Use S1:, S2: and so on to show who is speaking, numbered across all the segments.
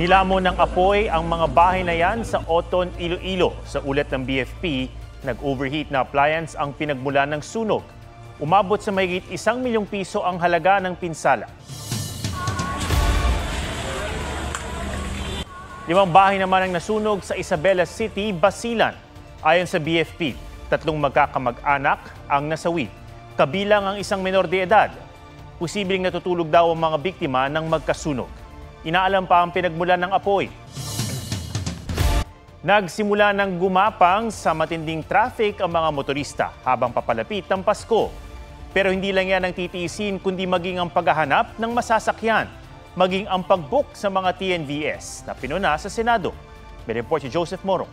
S1: Nilamon ng apoy ang mga bahay na yan sa Oton, Iloilo. Sa ulat ng BFP, nag-overheat na appliance ang pinagmulan ng sunog. Umabot sa mahigit 1 milyong piso ang halaga ng pinsala. 5 bahay naman ang nasunog sa Isabela City, Basilan. Ayon sa BFP, 3 magkakamag-anak ang nasawi. Kabilang ang isang menor de edad. Posibleng natutulog daw ang mga biktima ng magkasunog. Inaalam pa ang pinagmulan ng apoy. Nagsimula ng gumapang sa matinding traffic ang mga motorista habang papalapit ang Pasko. Pero hindi lang yan ang titiisin kundi maging ang paghahanap ng masasakyan, maging ang pag-book sa mga TNVS na pinuna sa Senado. May report si Joseph Morong.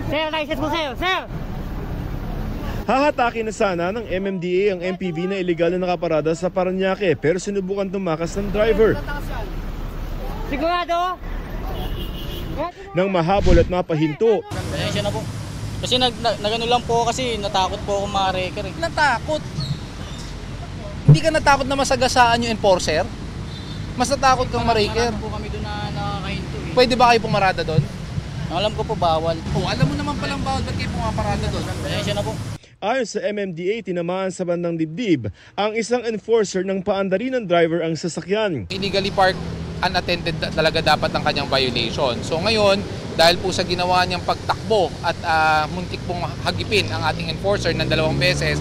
S2: Sir, license mo sir!
S3: Hahatakin na sana ng MMDA ang MPV na iligal na nakaparada sa Parañaque pero sinubukan tumakas ng driver.
S2: Sigurado?
S3: Nang mahabol at mapahinto.
S4: Pasensya na po. Kasi nagano lang po kasi natakot po ako ma-wrecker eh.
S5: Natakot? Hindi ka natakot na masagasaan yung enforcer? Mas natakot kang ma-wrecker?
S4: Po kami doon na nakakahinto eh.
S5: Pwede ba kayo pumarada doon?
S4: Alam ko po bawal.
S5: Alam mo naman palang bawal, ba't kayo pumaparada doon?
S4: Pasensya na po.
S3: Ayon sa MMDA, tinamaan sa bandang dibdib ang isang enforcer ng paandarin ng driver ang sasakyan.
S5: Illegally parked, unattended talaga dapat ang kanyang violation. So ngayon, dahil po sa ginawa niyang pagtakbo at muntik pong hagipin ang ating enforcer ng 2 beses,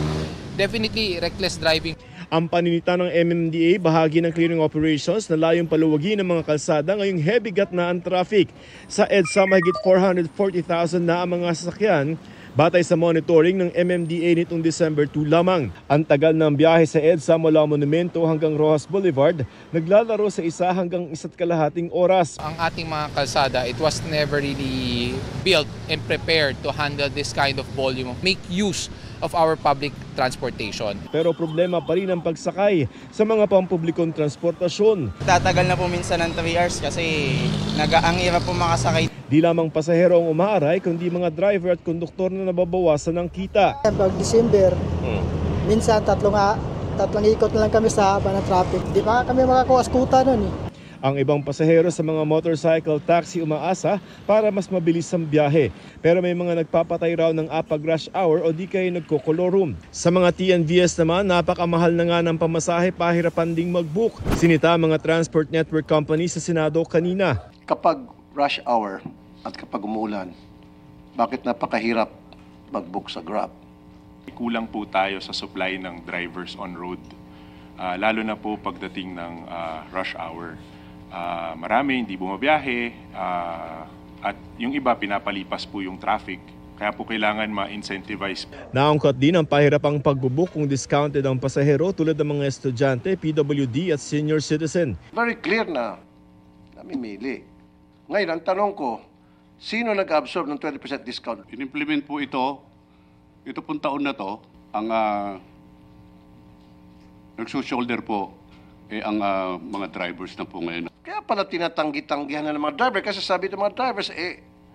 S5: definitely reckless driving.
S3: Ang paninita ng MMDA, bahagi ng clearing operations na layong paluwagin ng mga kalsada ngayong heavy na ang traffic. Sa EDSA, mahigit 440,000 na ang mga sasakyan. Batay sa monitoring ng MMDA nitong December 2 lamang. Ang tagal ng biyahe sa EDSA mula Monumento hanggang Rojas Boulevard, naglalaro sa 1 hanggang 1.5 oras.
S5: Ang ating mga kalsada, it was never really built and prepared to handle this kind of volume. Make use of our public transportation.
S3: Pero problema pa rin ang pagsakay sa mga pampublikong transportasyon.
S6: Tatagal na po minsan ng 3 hours kasi ang hirap po makasakay.
S3: Di lamang pasahero ang umaaray, kundi mga driver at konduktor na nababawasan ng kita.
S7: Pag December, minsan tatlong ikot na lang kami sa haba ng traffic. Di pa kami makakuha skuta nun eh.
S3: Ang ibang pasahero sa mga motorcycle taxi umaasa para mas mabilis ang biyahe. Pero may mga nagpapatay raw ng apag rush hour o di kayo nagkokolorum. Sa mga TNVS naman, napakamahal na nga ng pamasahe, pahirapan ding mag-book. Sinita mga transport network company sa Senado kanina.
S8: Kapag rush hour at kapag umuulan, bakit napakahirap mag-book sa Grab?
S9: Kulang po tayo sa supply ng drivers on road, lalo na po pagdating ng rush hour. Marami hindi bumabiyahe at yung iba pinapalipas po yung traffic. Kaya po kailangan ma-incentivize.
S3: Naungkot din ang pahirapang pagbubook kung discounted ang pasahero tulad ng mga estudyante, PWD at senior citizen.
S8: Very clear na namimili. Ngayon, ang tanong ko, sino nag-absorb ng 20% discount?
S10: In-implement po ito pong taon na to, ang nagsushoulder po ang mga drivers na po ngayon.
S8: Kaya pala tinatanggi-tanggihan na ng mga driver kasi sabi ng mga drivers,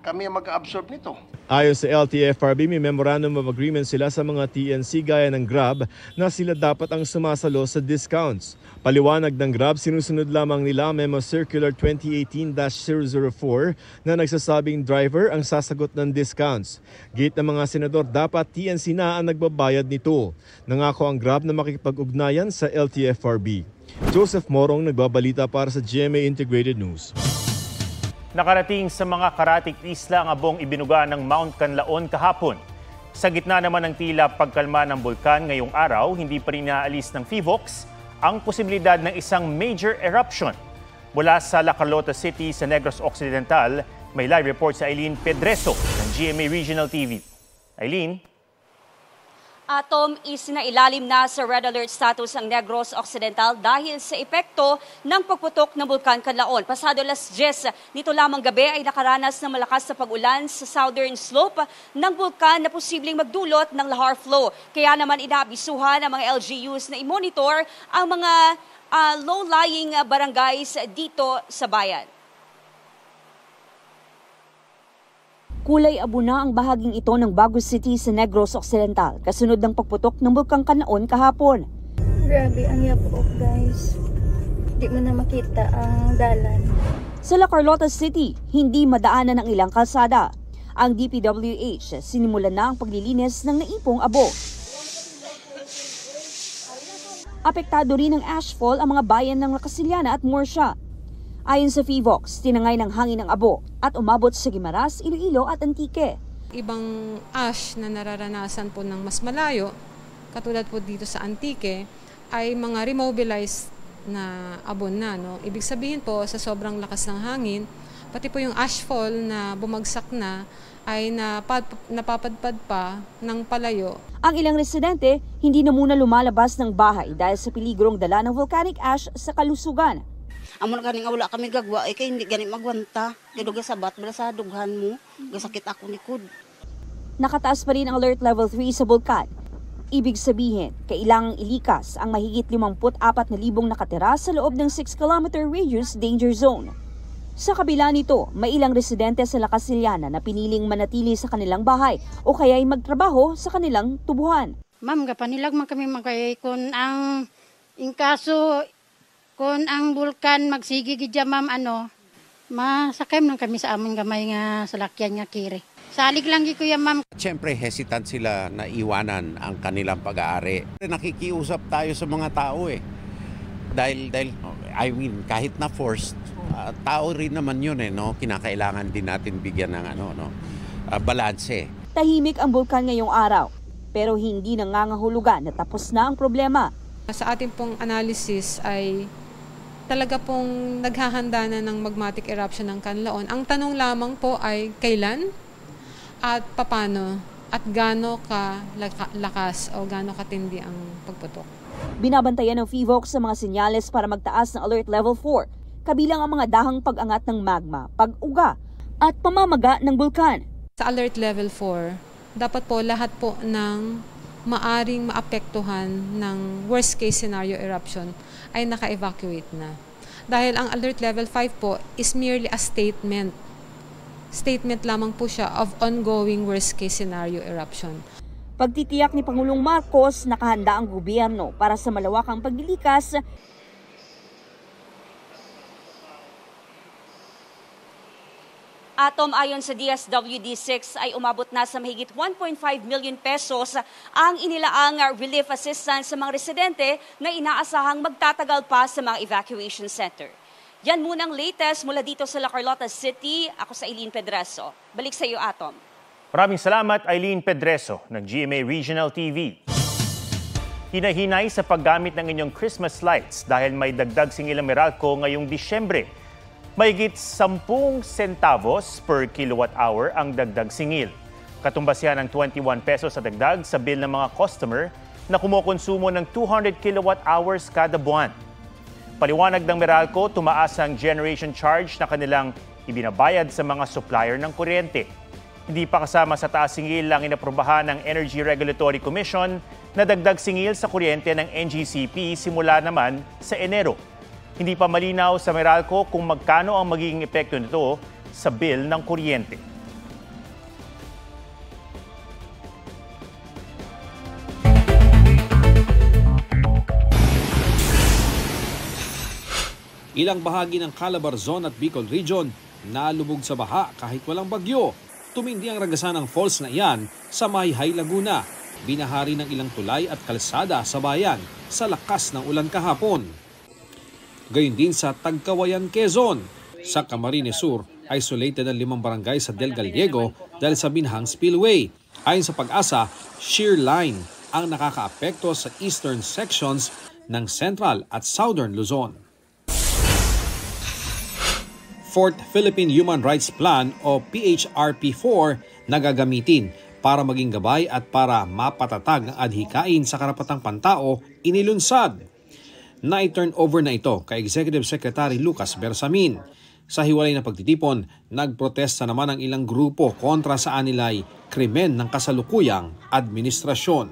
S8: kami ang mag-absorb nito.
S3: Ayon sa LTFRB, may memorandum of agreement sila sa mga TNC gaya ng Grab na sila dapat ang sumasalo sa discounts. Paliwanag ng Grab, sinusunod lamang nila Memo Circular 2018-004 na nagsasabing driver ang sasagot ng discounts. Gate ng mga senador, dapat TNC na ang nagbabayad nito. Nangako ang Grab na makikipag-ugnayan sa LTFRB. Joseph Morong, nagbabalita para sa GMA Integrated News.
S1: Nakarating sa mga karatig isla ang abong ibinuga ng Mount Canlaon kahapon. Sa gitna naman ng tila pagkalma ng bulkan ngayong araw, hindi pa rin naalis ng PHIVOLCS ang posibilidad ng isang major eruption. Mula sa La Carlota City sa Negros Occidental, may live report sa Eileen Pedreso ng GMA Regional TV. Eileen?
S11: Atom, isinailalim na sa red alert status ang Negros Occidental dahil sa epekto ng pagputok ng Bulkan Canlaon. Pasado alas 10 nito lamang gabi ay nakaranas ng malakas na pag-ulan sa southern slope ng bulkan na posibleng magdulot ng lahar flow. Kaya naman inaabisuhan ang mga LGUs na i-monitor ang mga low-lying barangays dito sa bayan.
S12: Kulay abo na ang bahaging ito ng Baguio City sa Negros Occidental kasunod ng pagputok ng Bulkan Canlaon kahapon.
S13: Grabe ang yapok, guys.
S2: Di mo na makita ang dalan.
S12: Sa La Carlota City, hindi madaanan ng ilang kalsada. Ang DPWH sinimulan na ang paglilinis ng naipong abo. Apektado rin ng ashfall ang mga bayan ng Lacasiliana at Morsha. Ayon sa FIVOX, tinangay ng hangin ang abo at umabot sa Guimaras, Iloilo at Antique.
S13: Ibang ash na nararanasan po ng mas malayo, katulad po dito sa Antique, ay mga remobilized na abon na. No? Ibig sabihin po, sa sobrang lakas ng hangin, pati po yung ashfall na bumagsak na ay napapadpad pa ng palayo.
S12: Ang ilang residente, hindi na muna lumalabas ng bahay dahil sa peligrong dala ng volcanic ash sa kalusugan.
S14: Amo na ganing wala kami gagwa, kay hindi gani magwanta. Gaduga sabat, bala sa dughan mo, gasakit ako likod.
S12: Nakataas pa rin ang alert level 3 sa bulkan. Ibig sabihin, kailangang ilikas ang mahigit 54,000 nakatira sa loob ng 6-kilometer radius danger zone. Sa kabila nito, may ilang residente sa Lacasiliana na piniling manatili sa kanilang bahay o kaya'y magtrabaho sa kanilang tubuhan.
S15: Ma'am, kapanilag man kami magkayay kung ang inkaso, kung ang bulkan magsigi gidya ma'am masakay man kami sa amon gamay nga salakyan nga kiri. Salig lang gi kuya ma'am.
S16: Siyempre hesitant sila na iwanan ang kanilang pag-aari. Nakikiusap tayo sa mga tao Dahil I mean kahit na forced, tao rin naman yun no? Kinakailangan din natin bigyan ng balanse.
S12: Tahimik ang bulkan ngayong araw, pero hindi nangangahulugan na tapos na ang problema.
S13: Sa ating pong analysis ay talaga pong naghahanda na ng magmatic eruption ng Canlaon. Ang tanong lamang po ay kailan at papano at gaano ka lakas o gaano katindi ang pagputok.
S12: Binabantayan ng FIVOX sa mga senyales para magtaas ng alert level 4, kabilang ang mga dahang pag-angat ng magma, pag-uga at pamamaga ng bulkan.
S13: Sa alert level 4, dapat po lahat po ng maaring maapektuhan ng worst case scenario eruption ay naka-evacuate na. Dahil ang alert level 5 po is merely a statement. Statement lamang po siya of ongoing worst case scenario eruption.
S12: Pagtitiyak ni Pangulong Marcos, nakahanda ang gobyerno para sa malawakang paglilikas.
S11: Atom, ayon sa DSWD6 ay umabot na sa mahigit 1.5 million pesos ang inilaang relief assistance sa mga residente na inaasahang magtatagal pa sa mga evacuation center. Yan munang latest mula dito sa La Carlota City. Ako sa Eileen Pedreso. Balik sa iyo, Atom.
S1: Maraming salamat, Eileen Pedreso ng GMA Regional TV. Hinahinay sa paggamit ng inyong Christmas lights dahil may dagdag singilang Meralco ngayong Disyembre. Mahigit 10 centavos per kilowatt-hour ang dagdag singil. Katumbas yan ng 21 pesos sa dagdag sa bill ng mga customer na kumukonsumo ng 200 kilowatt-hours kada buwan. Paliwanag ng Meralco, tumaas ang generation charge na kanilang ibinabayad sa mga supplier ng kuryente. Hindi pa kasama sa taas singil lang inaprubahan ng Energy Regulatory Commission na dagdag singil sa kuryente ng NGCP simula naman sa Enero. Hindi pa malinaw sa Meralco kung magkano ang magiging epekto nito sa bill ng kuryente.
S17: Ilang bahagi ng Calabarzon at Bicol Region nalubog sa baha kahit walang bagyo. Tumindi ang Ragasanang Falls na iyan sa Mayhay, Laguna. Binahari ng ilang tulay at kalsada sa bayan sa lakas ng ulan kahapon. Gayun din sa Tagkawayan, Quezon. Sa Camarines Sur, isolated ang 5 barangay sa Del Gallego dahil sa binahang spillway. Ayon sa Pag-asa, shear line ang nakakaapekto sa eastern sections ng Central at Southern Luzon. 4th Philippine Human Rights Plan o PHRP4 na gagamitin para maging gabay at para mapatatag ang adhikain sa karapatang pantao inilunsad. Na-turn over na ito kay Executive Secretary Lucas Bersamin. Sa hiwalay na pagtitipon, nagprotesta naman ang ilang grupo kontra sa anilay krimen ng kasalukuyang administrasyon.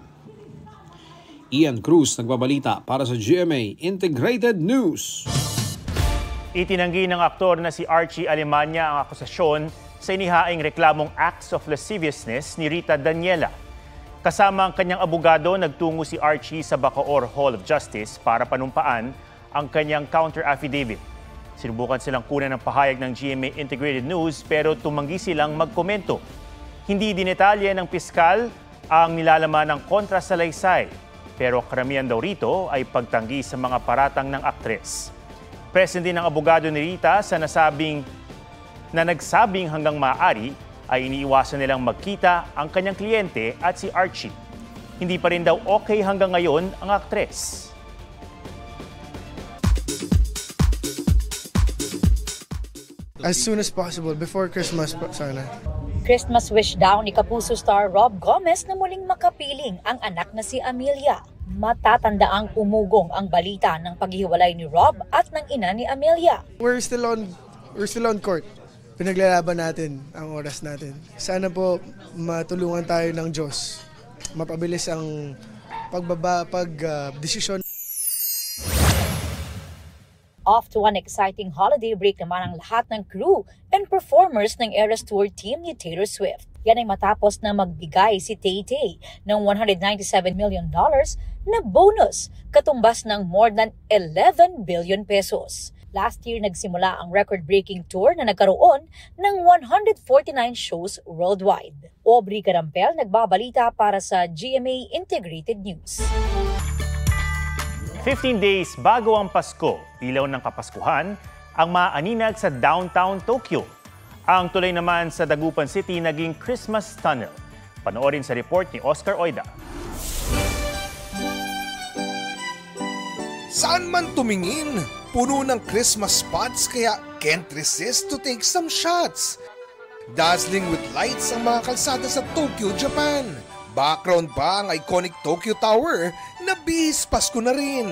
S17: Ian Cruz nagbabalita para sa GMA Integrated News.
S1: Itinanggi ng aktor na si Archie Alemania ang akusasyon sa inihaing reklamong acts of lasciviousness ni Rita Daniela. Kasama ang kanyang abogado, nagtungo si Archie sa Bacoor Hall of Justice para panumpaan ang kanyang counter-affidavit. Sinubukan silang kunan ng pahayag ng GMA Integrated News pero tumanggi silang magkomento. Hindi dinetalye ng piskal ang nilalaman ng kontrasalaysay pero karamihan daw rito ay pagtanggi sa mga paratang ng aktres. Present din ang abogado ni Rita sa nagsabing hanggang maaari ay iniiwasan nilang magkita ang kanyang kliyente at si Archie. Hindi pa rin daw okay hanggang ngayon ang aktres.
S18: As soon as possible, before Christmas sana.
S19: Christmas wish daw ni Kapuso star Rob Gomez na muling makapiling ang anak na si Amelia. Matatandaang umugong ang balita ng paghihiwalay ni Rob at ng ina ni Amelia.
S18: We're still on court. Pinaglalaban natin ang oras natin. Sana po matulungan tayo ng Diyos. Mapabilis ang pagdesisyon.
S19: Off to an exciting holiday break naman ang lahat ng crew and performers ng Eras Tour team ni Taylor Swift. Yan ay matapos na magbigay si Tay-Tay ng $197 million na bonus, katumbas ng more than 11 billion pesos. Last year, nagsimula ang record-breaking tour na nagkaroon ng 149 shows worldwide. Aubrey Carampel, nagbabalita para sa GMA Integrated News.
S1: 15 days bago ang Pasko, ilaw ng Kapaskuhan ang maaninag sa downtown Tokyo. Ang tulay naman sa Dagupan City naging Christmas Tunnel. Panoorin sa report ni Oscar Oida.
S20: Saan man tumingin, puno ng Christmas spots kaya can't resist to take some shots. Dazzling with lights ang mga kalsada sa Tokyo, Japan. Background pa ang iconic Tokyo Tower na bihis Pasko na rin.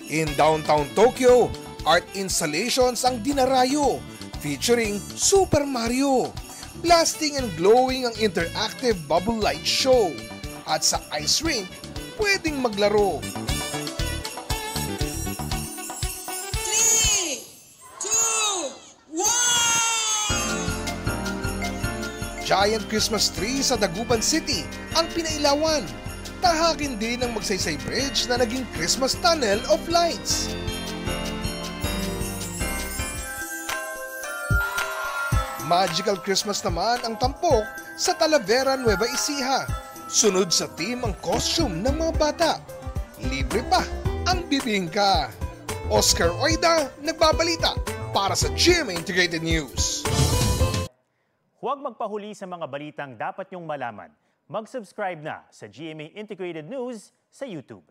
S20: In downtown Tokyo, art installations ang dinarayo featuring Super Mario. Blasting and glowing ang interactive bubble light show. At sa ice rink, pwedeng maglaro.
S21: 3, 2, 1!
S20: Giant Christmas tree sa Dagupan City ang pinailawan. Tahakin din ang Magsaysay Bridge na naging Christmas Tunnel of Lights. Magical Christmas naman ang tampok sa Talavera, Nueva Ecija. Sunod sa team ang costume ng mga bata. Libre pa ang bibingka. Oscar Oida, nagbabalita para sa GMA Integrated News.
S1: Huwag magpahuli sa mga balitang dapat niyong malaman. Mag-subscribe na sa GMA Integrated News sa YouTube.